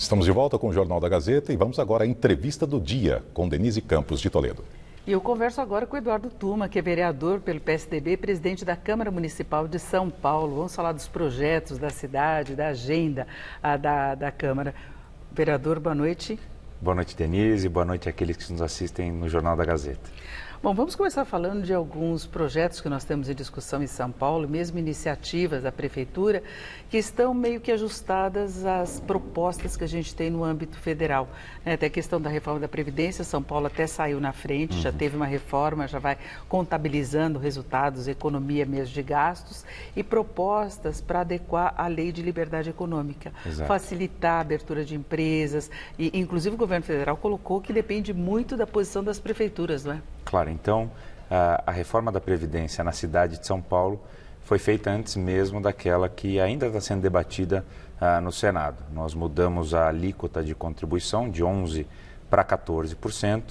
Estamos de volta com o Jornal da Gazeta e vamos agora à entrevista do dia com Denise Campos de Toledo. E eu converso agora com o Eduardo Tuma, que é vereador pelo PSDB, presidente da Câmara Municipal de São Paulo. Vamos falar dos projetos da cidade, da agenda da Câmara. Vereador, boa noite. Boa noite, Denise. Boa noite àqueles que nos assistem no Jornal da Gazeta. Bom, vamos começar falando de alguns projetos que nós temos em discussão em São Paulo, mesmo iniciativas da Prefeitura, que estão meio que ajustadas às propostas que a gente tem no âmbito federal. Até a questão da reforma da Previdência, São Paulo até saiu na frente, já teve uma reforma, já vai contabilizando resultados, economia mesmo de gastos, e propostas para adequar a lei de liberdade econômica, facilitar a abertura de empresas, e inclusive o governo federal colocou que depende muito da posição das prefeituras, não é? Claro, então a reforma da Previdência na cidade de São Paulo foi feita antes mesmo daquela que ainda está sendo debatida no Senado. Nós mudamos a alíquota de contribuição de 11% para 14%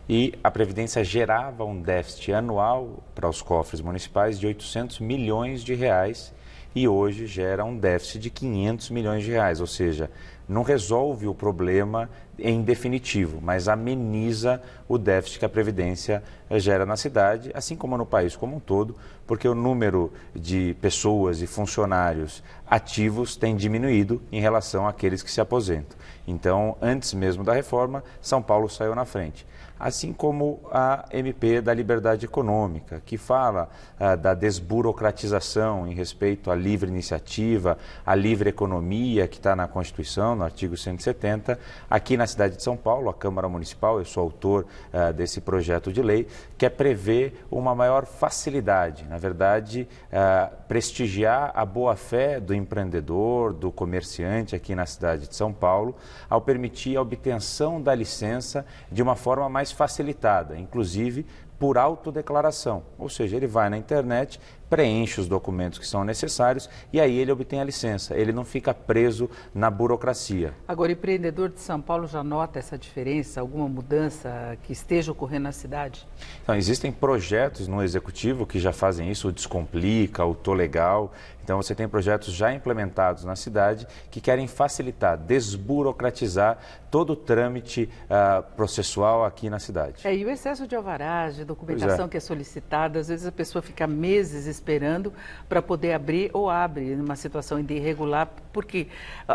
e a Previdência gerava um déficit anual para os cofres municipais de 800 milhões de reais e hoje gera um déficit de 500 milhões de reais, ou seja, não resolve o problema em definitivo, mas ameniza o déficit que a Previdência gera na cidade, assim como no país como um todo, porque o número de pessoas e funcionários ativos tem diminuído em relação àqueles que se aposentam. Então, antes mesmo da reforma, São Paulo saiu na frente. Assim como a MP da Liberdade Econômica, que fala da desburocratização em respeito à livre iniciativa, à livre economia, que está na Constituição, no artigo 170. Aqui na cidade de São Paulo, a Câmara Municipal, eu sou autor desse projeto de lei, quer prever uma maior facilidade, na verdade, prestigiar a boa-fé do empreendedor, do comerciante aqui na cidade de São Paulo, ao permitir a obtenção da licença de uma forma mais facilitada, inclusive por autodeclaração, ou seja, ele vai na internet, preenche os documentos que são necessários e aí ele obtém a licença, ele não fica preso na burocracia. Agora, o empreendedor de São Paulo já nota essa diferença, alguma mudança que esteja ocorrendo na cidade? Então, existem projetos no Executivo que já fazem isso, o Descomplica, o Tô Legal. Então, você tem projetos já implementados na cidade que querem facilitar, desburocratizar todo o trâmite processual aqui na cidade. E o excesso de alvarás, de documentação que é solicitada, às vezes a pessoa fica meses esperando para poder abrir ou abre numa situação irregular, porque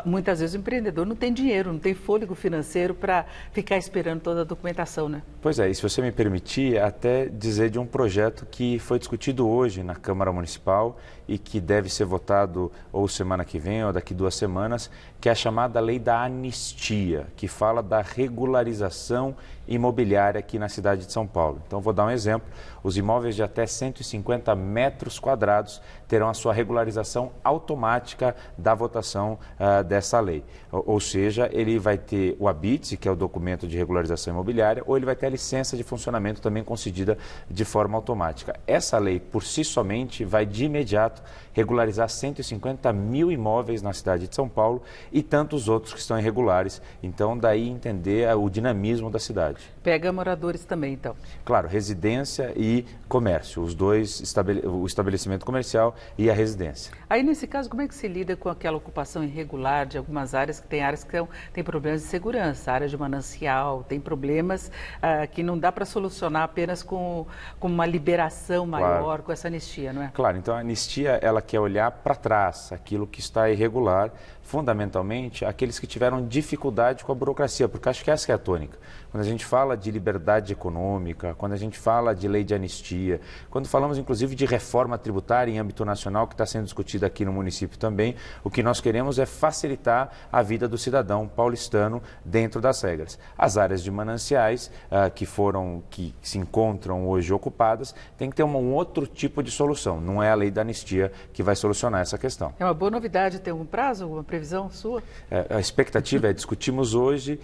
muitas vezes o empreendedor não tem dinheiro, não tem fôlego financeiro para ficar esperando toda a documentação, né? Pois é, e se você me permitir, até dizer de um projeto que foi discutido hoje na Câmara Municipal e que deve ser votado ou semana que vem ou daqui 2 semanas, que é a chamada Lei da Anistia, que fala da regularização imobiliária aqui na cidade de São Paulo. Então, vou dar um exemplo. Os imóveis de até 150 metros quadrados terão a sua regularização automática da votação dessa lei. Ou seja, ele vai ter o habite, que é o documento de regularização imobiliária, ou ele vai ter a licença de funcionamento também concedida de forma automática. Essa lei, por si somente, vai de imediato regularizar 150 mil imóveis na cidade de São Paulo e tantos outros que estão irregulares. Então, daí entender o dinamismo da cidade. Pega moradores também, então? Claro, residência e comércio, os dois, o estabelecimento comercial e a residência. Aí, nesse caso, como é que se lida com aquela ocupação irregular de algumas áreas que têm problemas de segurança, área de manancial, tem problemas que não dá para solucionar apenas com uma liberação maior, com essa anistia, não é? Claro, então a anistia, ela quer olhar para trás, aquilo que está irregular, fundamentalmente aqueles que tiveram dificuldade com a burocracia, porque acho que essa que é a tônica. Quando a gente fala de liberdade econômica, quando a gente fala de lei de anistia, quando falamos inclusive de reforma tributária em âmbito nacional, que está sendo discutida aqui no município também, o que nós queremos é facilitar a vida do cidadão paulistano dentro das regras. As áreas de mananciais que se encontram hoje ocupadas, tem que ter um outro tipo de solução, não é a lei da anistia que vai solucionar essa questão. É uma boa novidade, tem algum prazo, alguma previsão sua? A expectativa é discutimos hoje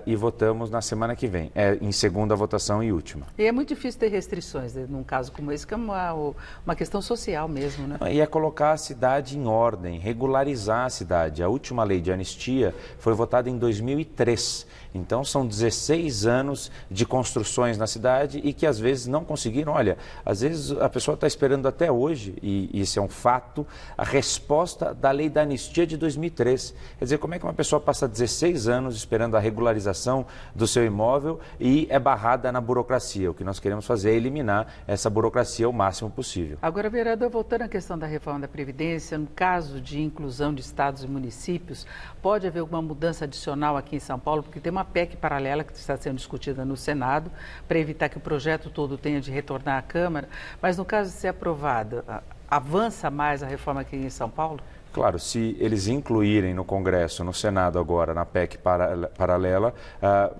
e votamos na semana que vem, em segunda votação e última. E é muito difícil ter restrições num caso como esse, que é uma questão social mesmo, né? E é colocar a cidade em ordem, regularizar a cidade. A última lei de anistia foi votada em 2003. Então, são 16 anos de construções na cidade e que às vezes não conseguiram. Olha, às vezes a pessoa está esperando até hoje, e isso é um fato, a resposta da lei da anistia de 2003. Quer dizer, como é que uma pessoa passa 16 anos esperando a regularização do seu imóvel e é barrada na burocracia? O que nós queremos fazer é eliminar essa burocracia o máximo possível. Agora, vereador, voltando à questão da reforma da Previdência, no caso de inclusão de estados e municípios, pode haver alguma mudança adicional aqui em São Paulo? Porque tem uma PEC paralela que está sendo discutida no Senado para evitar que o projeto todo tenha de retornar à Câmara, mas no caso de ser aprovada, avança mais a reforma aqui em São Paulo? Claro, se eles incluírem no Congresso, no Senado agora, na PEC paralela,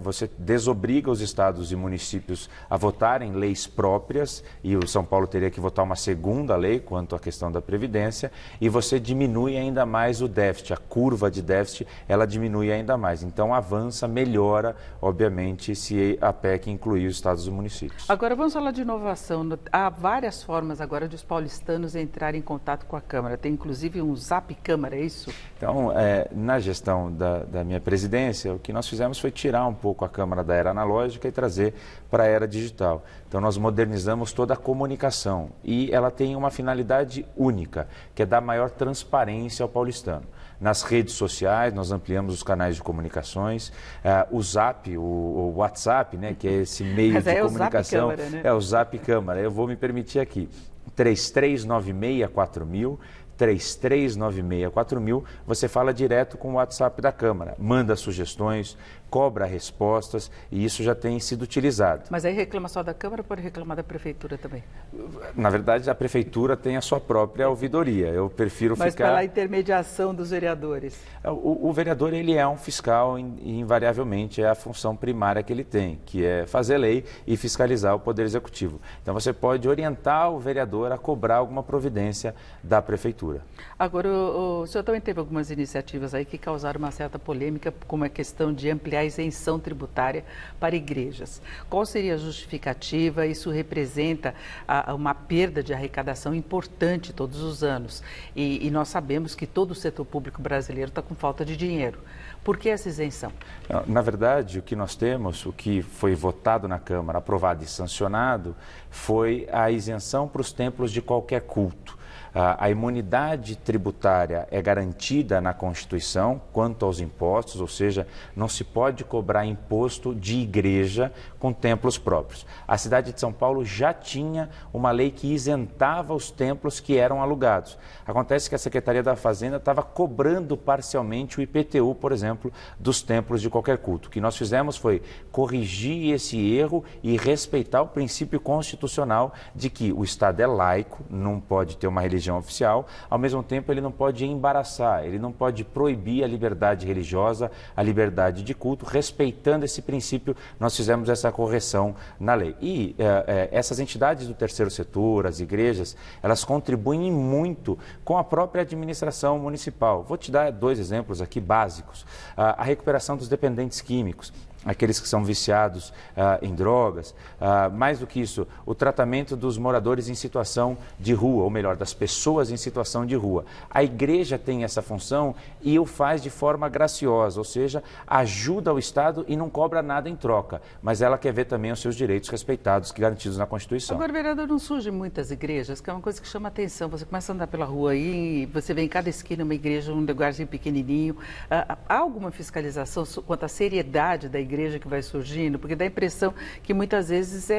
você desobriga os estados e municípios a votarem leis próprias, e o São Paulo teria que votar uma segunda lei quanto à questão da Previdência, e você diminui ainda mais o déficit, a curva de déficit, ela diminui ainda mais. Então avança, melhora, obviamente, se a PEC incluir os estados e municípios. Agora vamos falar de inovação. Há várias formas agora de os paulistanos entrarem em contato com a Câmara. Tem inclusive um Zap Câmara, é isso? Então, na gestão da minha presidência, o que nós fizemos foi tirar um pouco a Câmara da era analógica e trazer para a era digital. Então, nós modernizamos toda a comunicação e ela tem uma finalidade única, que é dar maior transparência ao paulistano. Nas redes sociais, nós ampliamos os canais de comunicações, o Zap, o WhatsApp, né, que é esse meio de comunicação. O Zap Câmara, né? É o Zap Câmara. Eu vou me permitir aqui, 33964000, 33964000, você fala direto com o WhatsApp da Câmara, manda sugestões, cobra respostas e isso já tem sido utilizado. Mas aí reclama só da Câmara ou pode reclamar da Prefeitura também? Na verdade, a Prefeitura tem a sua própria ouvidoria. Eu prefiro Mas ficar... pela intermediação dos vereadores? O vereador, ele é um fiscal e invariavelmente é a função primária que ele tem, que é fazer lei e fiscalizar o Poder Executivo. Então você pode orientar o vereador a cobrar alguma providência da Prefeitura. Agora, o senhor também teve algumas iniciativas aí que causaram uma certa polêmica, como a questão de ampliar a isenção tributária para igrejas. Qual seria a justificativa? Isso representa uma perda de arrecadação importante todos os anos. E nós sabemos que todo o setor público brasileiro está com falta de dinheiro. Por que essa isenção? Na verdade, o que nós temos, o que foi votado na Câmara, aprovado e sancionado, foi a isenção para os templos de qualquer culto. A imunidade tributária é garantida na Constituição quanto aos impostos, ou seja, não se pode cobrar imposto de igreja com templos próprios. A cidade de São Paulo já tinha uma lei que isentava os templos que eram alugados. Acontece que a Secretaria da Fazenda estava cobrando parcialmente o IPTU, por exemplo, dos templos de qualquer culto. O que nós fizemos foi corrigir esse erro e respeitar o princípio constitucional de que o Estado é laico, não pode ter uma religião oficial, ao mesmo tempo ele não pode embaraçar, ele não pode proibir a liberdade religiosa, a liberdade de culto, respeitando esse princípio, nós fizemos essa correção na lei. E essas entidades do terceiro setor, as igrejas, elas contribuem muito com a própria administração municipal. Vou te dar 2 exemplos aqui básicos. A recuperação dos dependentes químicos, aqueles que são viciados em drogas, mais do que isso, o tratamento dos moradores em situação de rua, ou melhor, das pessoas em situação de rua. A igreja tem essa função e o faz de forma graciosa, ou seja, ajuda o Estado e não cobra nada em troca, mas ela quer ver também os seus direitos respeitados, garantidos na Constituição. Agora, vereador, não surgem muitas igrejas, que é uma coisa que chama atenção. Você começa a andar pela rua aí e você vê em cada esquina uma igreja, um lugarzinho pequenininho. Há alguma fiscalização quanto à seriedade da igreja que vai surgindo? Porque dá a impressão que muitas vezes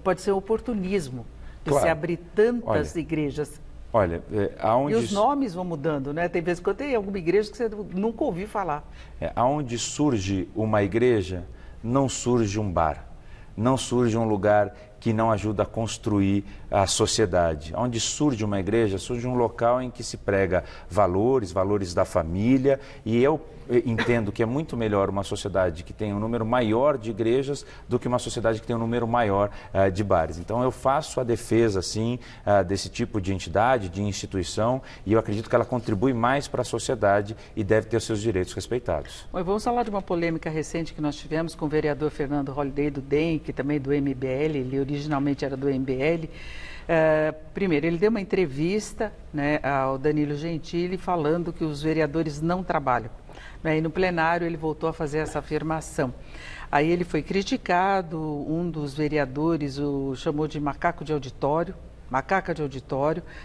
pode ser oportunismo de Claro. se abrir tantas igrejas. Olha, aonde... E os nomes vão mudando, né? Tem vezes que tem alguma igreja que você nunca ouviu falar. Aonde surge uma igreja, não surge um bar, não surge um lugar que não ajuda a construir a sociedade. Onde surge uma igreja, surge um local em que se prega valores da família, e eu entendo que é muito melhor uma sociedade que tem um número maior de igrejas do que uma sociedade que tem um número maior de bares. Então eu faço a defesa, sim, desse tipo de entidade, de instituição, e eu acredito que ela contribui mais para a sociedade e deve ter os seus direitos respeitados. Bom, vamos falar de uma polêmica recente que nós tivemos com o vereador Fernando Holliday do DEM, que também do MBL, ele originalmente era do MBL. Primeiro, ele deu uma entrevista, né, ao Danilo Gentili falando que os vereadores não trabalham. E no plenário ele voltou a fazer essa afirmação. Aí ele foi criticado, um dos vereadores o chamou de macaca de auditório,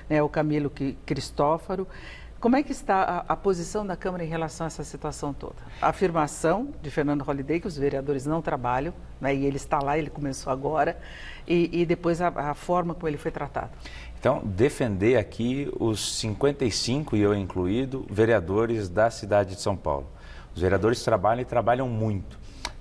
né, o Camilo Cristófaro. Como é que está a posição da Câmara em relação a essa situação toda? A afirmação de Fernando Holliday que os vereadores não trabalham, né, e ele está lá, ele começou agora, e depois a forma como ele foi tratado. Então, defender aqui os 55, e eu incluído, vereadores da cidade de São Paulo. Os vereadores trabalham e trabalham muito.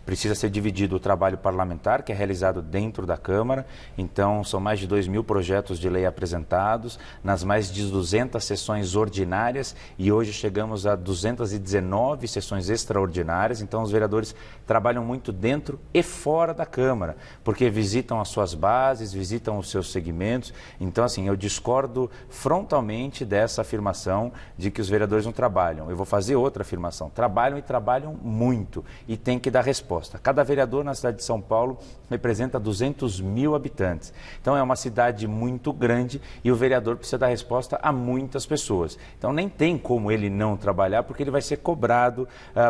Precisa ser dividido o trabalho parlamentar, que é realizado dentro da Câmara. Então, são mais de 2.000 projetos de lei apresentados, nas mais de 200 sessões ordinárias, e hoje chegamos a 219 sessões extraordinárias. Então, os vereadores trabalham muito dentro e fora da Câmara, porque visitam as suas bases, visitam os seus segmentos. Então, assim, eu discordo frontalmente dessa afirmação de que os vereadores não trabalham. Eu vou fazer outra afirmação. Trabalham e trabalham muito, e tem que dar resposta. Cada vereador na cidade de São Paulo representa 200.000 habitantes. Então é uma cidade muito grande e o vereador precisa dar resposta a muitas pessoas. Então nem tem como ele não trabalhar, porque ele vai ser cobrado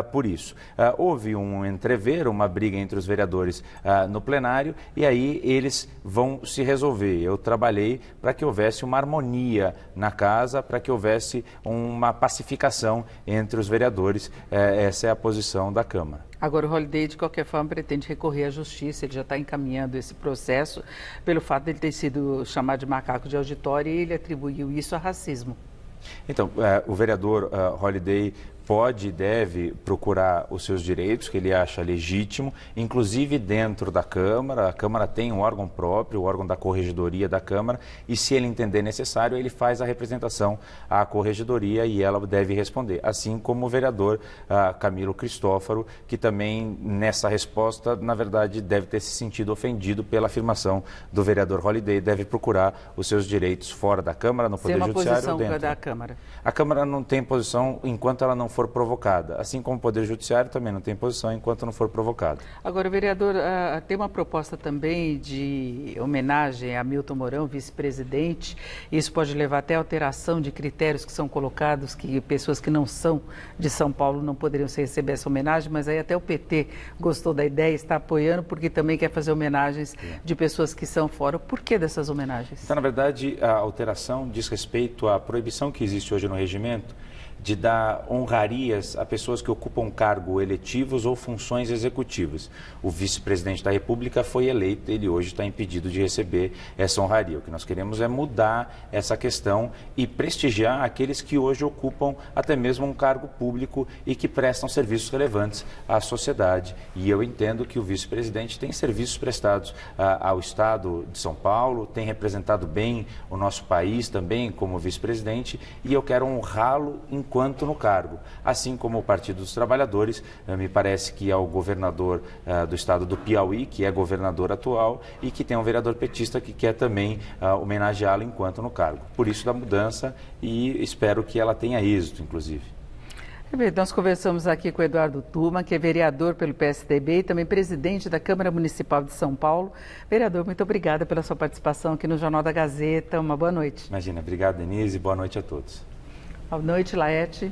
por isso. Houve um entrever, uma briga entre os vereadores no plenário, e aí eles vão se resolver. Eu trabalhei para que houvesse uma harmonia na casa, para que houvesse uma pacificação entre os vereadores. Essa é a posição da Câmara. Agora, o Holliday, de qualquer forma, pretende recorrer à justiça, ele já está encaminhando esse processo pelo fato de ele ter sido chamado de macaco de auditório, e ele atribuiu isso a racismo. Então, o vereador Holliday pode e deve procurar os seus direitos, que ele acha legítimo, inclusive dentro da Câmara. A Câmara tem um órgão próprio, o órgão da Corregedoria da Câmara, e se ele entender necessário, ele faz a representação à Corregedoria e ela deve responder. Assim como o vereador Camilo Cristófaro, que também nessa resposta, na verdade, deve ter se sentido ofendido pela afirmação do vereador Holliday, deve procurar os seus direitos fora da Câmara, no Poder Judiciário ou dentro. Posição da Câmara? A Câmara não tem posição enquanto ela não for provocada, assim como o Poder Judiciário também não tem posição enquanto não for provocado. Agora, vereador, tem uma proposta também de homenagem a Milton Mourão, vice-presidente. Isso pode levar até alteração de critérios que são colocados, que pessoas que não são de São Paulo não poderiam receber essa homenagem, mas aí até o PT gostou da ideia e está apoiando, porque também quer fazer homenagens de pessoas que são fora. Por que dessas homenagens? Então, na verdade, a alteração diz respeito à proibição que existe hoje no regimento de dar honrarias a pessoas que ocupam cargo eletivos ou funções executivas. O vice-presidente da República foi eleito, ele hoje está impedido de receber essa honraria. O que nós queremos é mudar essa questão e prestigiar aqueles que hoje ocupam até mesmo um cargo público e que prestam serviços relevantes à sociedade. E eu entendo que o vice-presidente tem serviços prestados ao Estado de São Paulo, tem representado bem o nosso país também como vice-presidente, e eu quero honrá-lo enquanto no cargo. Assim como o Partido dos Trabalhadores, me parece que é o governador do estado do Piauí, que é governador atual, e que tem um vereador petista que quer também homenageá-lo enquanto no cargo. Por isso da mudança, e espero que ela tenha êxito, inclusive. Nós conversamos aqui com o Eduardo Tuma, que é vereador pelo PSDB e também presidente da Câmara Municipal de São Paulo. Vereador, muito obrigada pela sua participação aqui no Jornal da Gazeta. Uma boa noite. Imagina, obrigado, Denise, boa noite a todos. Boa noite, Laete.